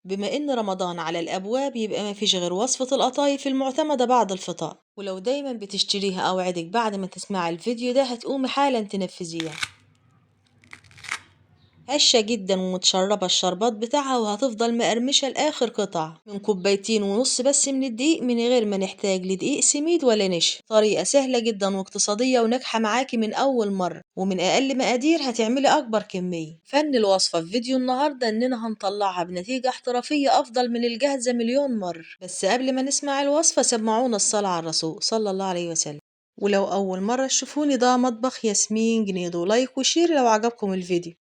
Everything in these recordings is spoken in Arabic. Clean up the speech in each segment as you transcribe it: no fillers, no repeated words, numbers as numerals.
بما إن رمضان على الأبواب يبقى مفيش غير وصفة القطايف المعتمدة بعد الفطار، ولو دايما بتشتريها أوعدك بعد ما تسمعي الفيديو ده هتقومي حالا تنفذيها. هشة جدا ومتشربة الشربات بتاعها وهتفضل مقرمشة لآخر قطعة من كوبايتين ونص بس من الدقيق، من غير ما نحتاج لدقيق سميد ولا نشا. طريقة سهلة جدا واقتصادية وناجحة معاكي من أول مرة، ومن أقل مقادير هتعملي أكبر كمية. فن الوصفة في فيديو النهاردة إننا هنطلعها بنتيجة احترافية أفضل من الجاهزة مليون مرة. بس قبل ما نسمع الوصفة سمعونا الصلاة على الرسول صلى الله عليه وسلم. ولو أول مرة تشوفوني، ده مطبخ ياسمين جنيدو، لايك وشير لو عجبكم الفيديو.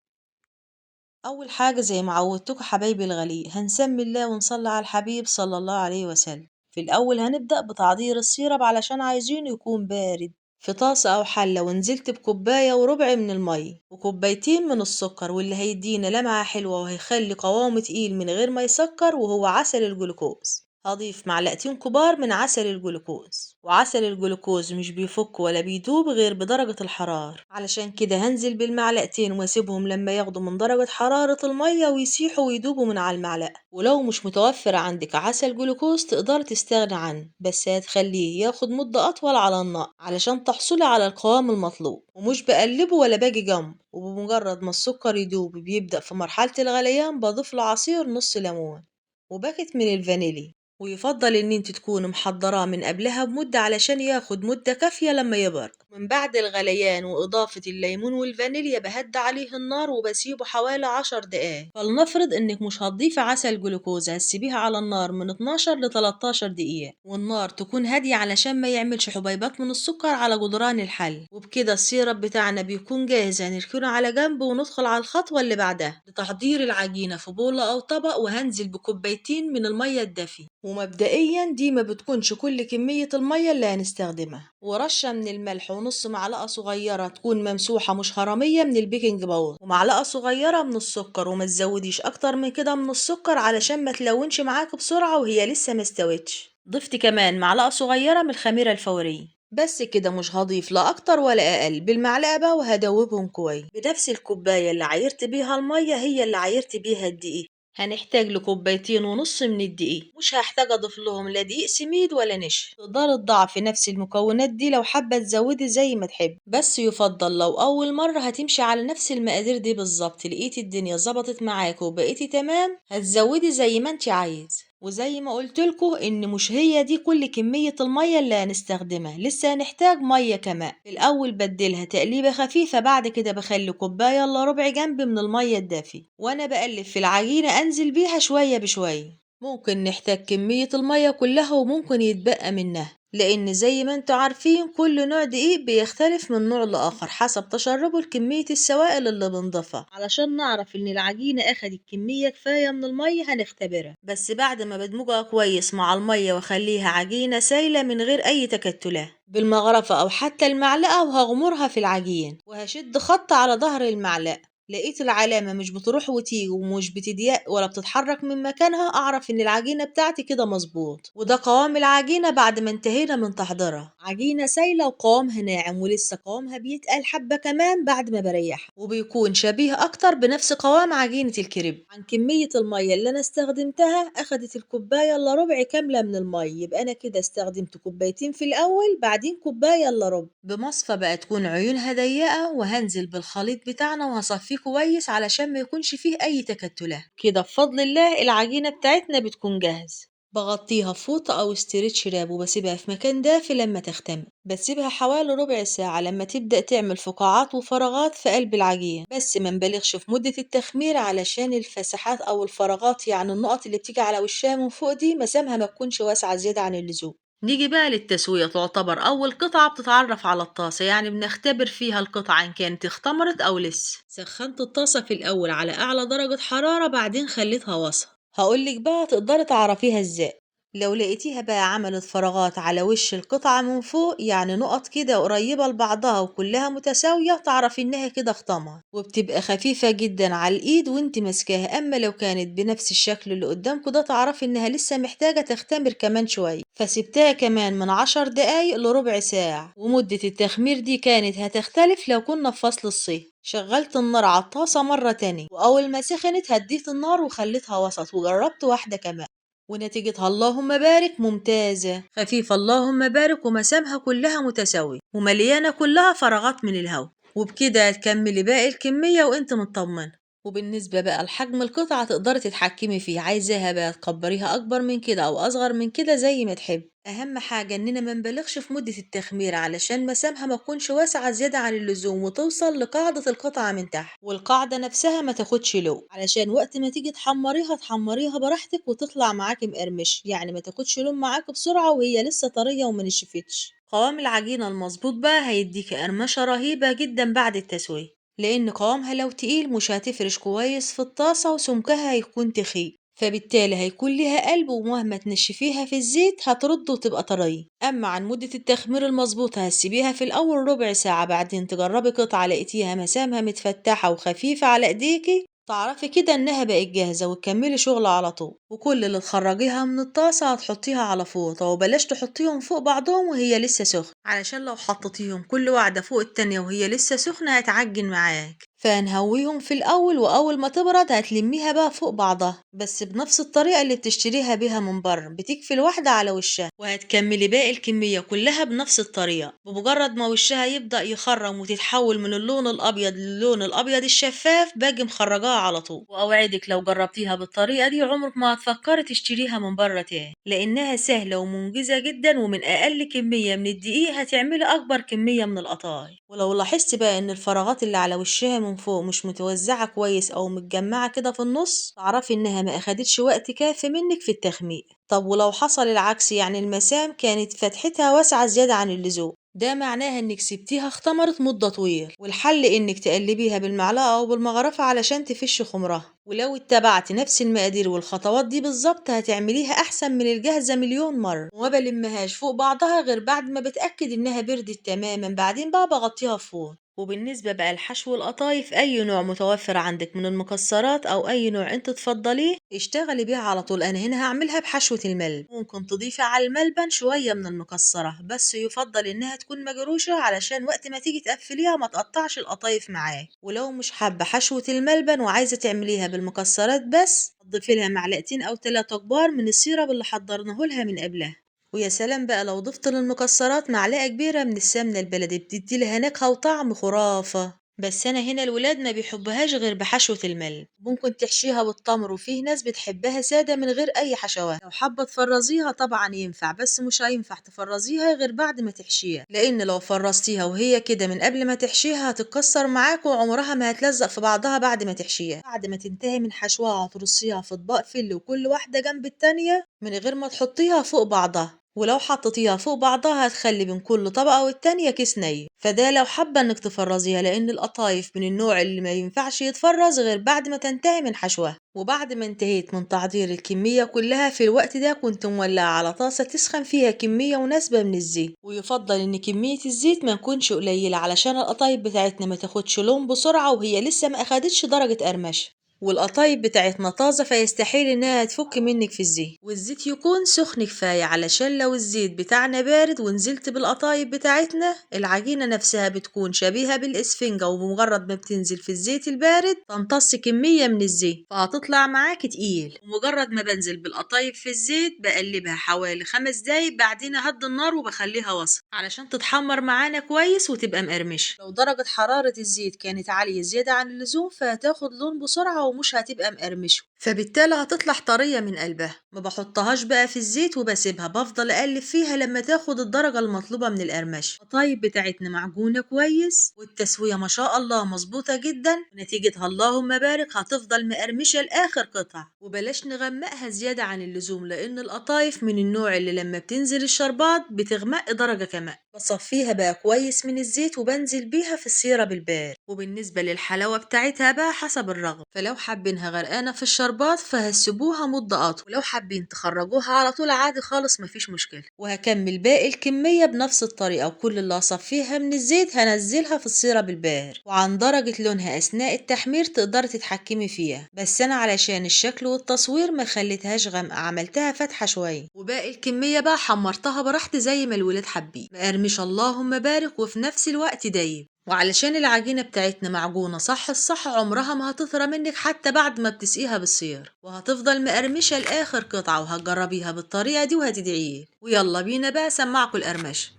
أول حاجة زي ما عودتكم حبايبي الغاليين هنسمي الله ونصلي على الحبيب صلى الله عليه وسلم. في الأول هنبدأ بتعضير السيرب علشان عايزينه يكون بارد في طاسة أو حلة، ونزلت بكوباية وربع من المية وكوبايتين من السكر، واللي هيدينا لمعة حلوة وهيخلي قوامه تقيل من غير ما يسكر، وهو عسل الجلوكوز. هضيف معلقتين كبار من عسل الجلوكوز، وعسل الجلوكوز مش بيفك ولا بيدوب غير بدرجة الحرارة، علشان كده هنزل بالمعلقتين واسيبهم لما ياخدوا من درجة حرارة المية ويسيحوا ويدوبوا من على المعلقة. ولو مش متوفر عندك عسل جلوكوز تقدر تستغنى عنه، بس هتخليه ياخد مدة أطول على النار علشان تحصلي على القوام المطلوب. ومش بقلبه ولا باجي جنبه، وبمجرد ما السكر يدوب بيبدأ في مرحلة الغليان بضيف له عصير نص ليمون وباكت من الفانيليا. ويفضل ان انت تكون محضراه من قبلها بمدة علشان ياخد مدة كافية لما يبرد. من بعد الغليان واضافة الليمون والفانيليا بهدي عليه النار وبسيبه حوالي 10 دقايق. فلنفرض انك مش هتضيفي عسل جلوكوز، هتسيبيها على النار من 12 ل 13 دقيقة، والنار تكون هادية علشان ما يعملش حبيبات من السكر على جدران الحل. وبكده السيرب بتاعنا بيكون جاهز، هنركنه على جنب وندخل على الخطوة اللي بعدها لتحضير العجينة في بولة أو طبق. وهنزل بكوبايتين من المية الدافية، ومبدئيا دي ما بتكونش كل كمية المية اللي هنستخدمها، ورشة من الملح، ونص معلقة صغيرة تكون ممسوحة مش هرمية من البيكنج باودر، ومعلقة صغيرة من السكر. وما تزوديش اكتر من كده من السكر علشان ما تلونش معاك بسرعة وهي لسه مستوتش. ضفت كمان معلقة صغيرة من الخميرة الفورية. بس كده، مش هضيف لا اكتر ولا اقل. بالمعلقة بقى وهدوبهم كويس بنفس الكوباية اللي عايرت بيها المية هي اللي عايرت بيها الدقيق. هنحتاج لكوبايتين ونص من الدقيق، مش هحتاج اضيف لهم لا دقيق سميد ولا نشا. تقدري تضاعفي نفس المكونات دي لو حابة تزودي زي ما تحب، بس يفضل لو اول مرة هتمشي على نفس المقادير دي بالظبط، لقيتي الدنيا ظبطت معاك وبقيتي تمام هتزودي زي ما انت عايز. وزي ما قلتلكوا ان مش هي دي كل كمية المية اللي هنستخدمها، لسه هنحتاج مية كمان. في الاول بديلها تقليبة خفيفة، بعد كده بخلي كوباية الا ربع جنب من المية الدافية، وانا بقلب في العجينة انزل بيها شوية بشوية. ممكن نحتاج كمية المية كلها وممكن يتبقى منها، لان زي ما انتوا عارفين كل نوع دقيق بيختلف من نوع لاخر حسب تشربه لكمية السوائل اللي بنضيفها. علشان نعرف ان العجينة اخدت كمية كفاية من المية هنختبرها، بس بعد ما بدمجها كويس مع المية واخليها عجينة سايلة من غير اي تكتلات بالمغرفة او حتى المعلقة، وهغمرها في العجين وهشد خط على ظهر المعلقة. لقيت العلامة مش بتروح وتيجي ومش بتضيق ولا بتتحرك من مكانها، أعرف إن العجينة بتاعتي كده مظبوط. وده قوام العجينة بعد ما انتهينا من تحضيرها. عجينة سايلة وقوامها ناعم، ولسه قوامها بيتقل حبة كمان بعد ما بريحها، وبيكون شبيه أكتر بنفس قوام عجينة الكريب. عن كمية المية اللي أنا استخدمتها، أخدت الكوباية إلا ربع كاملة من المية، يبقى أنا كده استخدمت كوبايتين في الأول بعدين كوباية إلا ربع. بمصفى بقى تكون عيونها ضيقة، وهنزل بالخليط بتاعنا وهصفيه كويس علشان ما يكونش فيه أي تكتلات. كده بفضل الله العجينة بتاعتنا بتكون جاهزة. بغطيها فوطة أو استرتش راب وبسيبها في مكان دافي لما تختمر. بسيبها حوالي ربع ساعة لما تبدأ تعمل فقاعات وفراغات في قلب العجين، بس ما نبالغش في مدة التخمير علشان الفسحات أو الفراغات، يعني النقط اللي بتيجي على وشها من فوق دي مسامها ما تكونش واسعة زيادة عن اللزوم. نيجي بقى للتسوية، تعتبر أول قطعة بتتعرف على الطاسة، يعني بنختبر فيها القطعة إن كانت اختمرت أو لسه. سخنت الطاسة في الأول على أعلى درجة حرارة، بعدين خليتها وسط. هقولك بقى تقدري تعرفيها ازاي. لو لقيتيها بقى عملت فراغات على وش القطعة من فوق، يعني نقط كده قريبة لبعضها وكلها متساوية، تعرف انها كده اختمرت وبتبقى خفيفة جدا على الايد وانت ماسكاها. اما لو كانت بنفس الشكل اللي قدامكوا ده، تعرفي انها لسه محتاجة تختمر كمان شوية. فسبتها كمان من 10 دقايق لربع ساعة. ومدة التخمير دي كانت هتختلف لو كنا في فصل الصيف. شغلت النار على الطاسة مرة تانية، وأول ما سخنت هديت النار وخليتها وسط، وجربت واحدة كمان ونتيجتها اللهم بارك ممتازة، خفيفة اللهم بارك، ومسامها كلها متساوية ومليانة كلها فراغات من الهواء. وبكده هتكملي باقي الكمية وانت مطمنة. وبالنسبة بقى لحجم القطعة تقدري تتحكمي فيه، عايزاها بقى تكبريها أكبر من كده أو أصغر من كده زي ما تحب. أهم حاجة إننا ما نبالغش في مدة التخمير علشان مسامها ما تكونش واسعة زيادة عن اللزوم وتوصل لقاعدة القطعة من تحت، والقاعدة نفسها ما تاخدش لون، علشان وقت ما تيجي تحمريها براحتك وتطلع معاكي مقرمش، يعني ما تاخدش لون معاكي بسرعة وهي لسه طرية وما نشفتش. قوام العجينة المظبوط بقى هيديكي قرمشة رهيبة جدا بعد التسوية، لأن قوامها لو تقيل مش هتفرش كويس في الطاسة وسمكها هيكون تخين، فبالتالي هيكون ليها قلب، ومهما تنشفيها في الزيت هترد وتبقى طرية. أما عن مدة التخمير المظبوطة، هتسيبيها في الأول ربع ساعة، بعدين تجربي قطعة لقيتيها مسامها متفتحة وخفيفة على إيديكي، تعرفي كده إنها بقت جاهزة وتكملي شغل على طول. وكل اللي تخرجيها من الطاسة هتحطيها على فوطة، وبلاش تحطيهم فوق بعضهم وهي لسه سخنة، علشان لو حطيتيهم كل واحدة فوق التانية وهي لسه سخنة هتعجن معاك. فهنهويهم في الأول، وأول ما تبرد هتلميها بقى فوق بعضها، بس بنفس الطريقة اللي بتشتريها بيها من بره، بتكفي الواحدة على وشها، وهتكملي باقي الكمية كلها بنفس الطريقة. بمجرد ما وشها يبدأ يخرم وتتحول من اللون الأبيض للون الأبيض الشفاف، باجي مخرجاها على طول. وأوعدك لو جربتيها بالطريقة دي عمرك ما هتفكري تشتريها من بره تاني، لأنها سهلة ومنجزة جدا، ومن أقل كمية من الدقيق هتعملي أكبر كمية من القطايف. ولو لاحظتي بقى إن الفراغات اللي على وشها من فوق مش متوزعة كويس أو متجمعة كده في النص، تعرفي إنها ما أخدتش وقت كافي منك في التخمير. طب ولو حصل العكس، يعني المسام كانت فتحتها واسعة زيادة عن اللزوم، ده معناها إنك سبتيها اختمرت مدة طويل، والحل إنك تقلبيها بالمعلقة أو بالمغرفة علشان تفش خمرها. ولو اتبعتي نفس المقادير والخطوات دي بالظبط، هتعمليها أحسن من الجاهزة مليون مرة. وما بلمهاش فوق بعضها غير بعد ما بتأكد إنها بردت تماما، بعدين بقى بغطيها فوق. وبالنسبة بقى لحشو القطايف، أي نوع متوفر عندك من المكسرات أو أي نوع أنت تفضليه اشتغلي بيها على طول. أنا هنا هعملها بحشوة الملبن، ممكن تضيفي على الملبن شوية من المكسرة، بس يفضل إنها تكون مجروشة علشان وقت ما تيجي تقفليها ما تقطعش القطايف معاك. ولو مش حابة حشوة الملبن وعايزة تعمليها بالمكسرات بس، تضيفي لها معلقتين أو 3 كبار من السيرب اللي حضرناه لها من قبلها. ويا سلام بقى لو ضفت للمكسرات معلقة كبيرة من السمنة البلدي، بتدي لها نكهة وطعم خرافة. بس أنا هنا الولاد ما بيحبوهاش غير بحشوة الملبن، ممكن تحشيها بالتمر، وفيه ناس بتحبها سادة من غير أي حشوات. لو حابة تفرزيها طبعا ينفع، بس مش هينفع تفرزيها غير بعد ما تحشيها، لأن لو فرزتيها وهي كده من قبل ما تحشيها هتتكسر معاك وعمرها ما هتلزق في بعضها بعد ما تحشيها. بعد ما تنتهي من حشوها هترصيها في أطباق فل، وكل واحدة جنب التانية من غير ما تحطيها فوق بعضها. ولو حطيتيها فوق بعضها هتخلي بين كل طبقة والتانية كيس ني، فده لو حابة انك تفرزيها، لان القطايف من النوع اللي ما ينفعش يتفرز غير بعد ما تنتهي من حشوها. وبعد ما انتهيت من تحضير الكمية كلها، في الوقت ده كنت مولعة على طاسة تسخن فيها كمية مناسبة من الزيت، ويفضل ان كمية الزيت ما تكونش قليلة علشان القطايف بتاعتنا ما تاخدش لون بسرعة وهي لسه ما اخدتش درجة قرمشة. والقطايف بتاعتنا طازة، فيستحيل انها تفك منك في الزيت، والزيت يكون سخن كفاية، علشان لو الزيت بتاعنا بارد ونزلت بالقطايف بتاعتنا، العجينة نفسها بتكون شبيهة بالإسفنجة، وبمجرد ما بتنزل في الزيت البارد تمتص كمية من الزيت فهتطلع معاك تقيل. ومجرد ما بنزل بالقطايف في الزيت بقلبها حوالي 5 دقايق، بعدين اهدي النار وبخليها وسط علشان تتحمر معانا كويس وتبقى مقرمشة. لو درجة حرارة الزيت كانت عالية زيادة عن اللزوم فهتاخد لون بسرعة ومش هتبقى مقرمشة، فبالتالي هتطلع طرية من قلبها. ما بحطهاش بقى في الزيت وبسيبها، بفضل اقلب فيها لما تاخد الدرجة المطلوبة من القرمشة. القطايف بتاعتنا معجونة كويس والتسوية ما شاء الله مظبوطة جدا، ونتيجتها اللهم بارك هتفضل مقرمشة لآخر قطعة. وبلاش نغمقها زيادة عن اللزوم، لأن القطايف من النوع اللي لما بتنزل الشربات بتغمق درجة كمان. بصفيها بقى كويس من الزيت وبنزل بيها في السيرة بالبارد. وبالنسبة للحلاوة بتاعتها بقى حسب الرغبة، فلو حابينها غرقانة في الشربات الشربات فهتسيبوها مدة أطول، ولو حابين تخرجوها على طول عادي خالص مفيش مشكلة. وهكمل باقي الكمية بنفس الطريقة، وكل اللي هصفيها من الزيت هنزلها في السيرب الباهر، وعن درجة لونها أثناء التحمير تقدري تتحكمي فيها، بس أنا علشان الشكل والتصوير ما خليتهاش غامقة، عملتها فاتحة شوية. وباقي الكمية بقى حمرتها براحتي زي ما الولاد حابين، مقرمش اللهم بارك وفي نفس الوقت دايب. وعلشان العجينة بتاعتنا معجونة صح الصح عمرها ما هتطرى منك حتى بعد ما بتسقيها بالسير، وهتفضل مقرمشة لآخر قطعة، وهتجربيها بالطريقة دي وهتدعيه. ويلا بينا بقى سمعكوا القرمشة.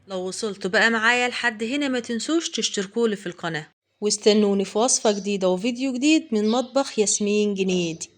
لو وصلتوا بقى معايا لحد هنا ما تنسوش تشتركولي في القناة، واستنوني في وصفة جديدة وفيديو جديد من مطبخ ياسمين جنيدي.